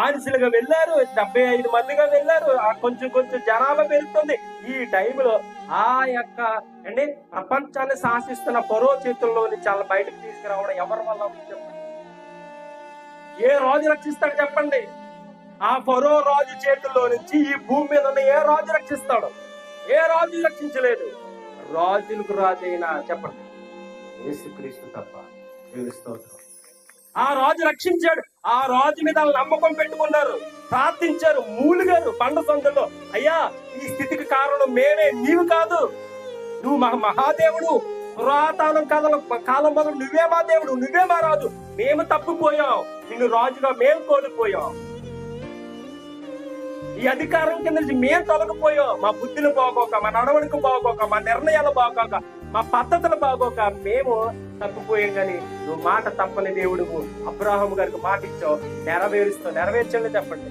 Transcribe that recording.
బానిసలుగా వెళ్ళారు, 75 మందిగా వెళ్ళారు. కొంచెం కొంచెం జనాభా పెరుగుతుంది. ఈ టైంలో ఆ యొక్క అంటే ప్రపంచాన్ని శాసిస్తున్న ఫరో చేతుల్లో నుంచి వాళ్ళ బయటకు తీసుకురావడం ఎవరి వల్ల అవుతుంది చెప్పండి? ఏ రాజు రక్షిస్తాడు చెప్పండి? ఆ ఫరో రాజు చేతుల్లో నుంచి ఈ భూమి మీద ఉన్న ఏ రాజు రక్షిస్తాడు? ఏ రాజు రక్షించలేదు. రాజులకు రాజు అయినా చెప్పండి, యేసుక్రీస్తు తప్ప. దేవుని స్తోత్రం. ఆ రాజు రక్షించాడు. ఆ రాజు మీద నమ్మకం పెట్టుకున్నారు, ప్రార్థించారు, మూలిగారు పండ సందులో. అయ్యా, ఈ స్థితికి కారణం మేమే, నీవు కాదు. నువ్వు మహాదేవుడు. పురాతన కాలం మొదలు నువ్వే మా దేవుడు, నువ్వే మా రాజు. మేము తప్పిపోయాం, నిన్ను రాజుగా మేము కోల్పోయాం. ఈ అధికారం కింద నుంచి మేము తొలగిపోయాం. మా బుద్ధిని బాగోక, మా నడవడికి బాగోక, మా నిర్ణయాలు బాగోక, మా పద్ధతులు బాగోక మేము తప్పిపోయాం. కానీ నువ్వు మాట తప్పని దేవుడు. అబ్రాహాము గారికి మాట ఇచ్చావు, నెరవేరుస్తావు. నెరవేర్చండి చెప్పండి.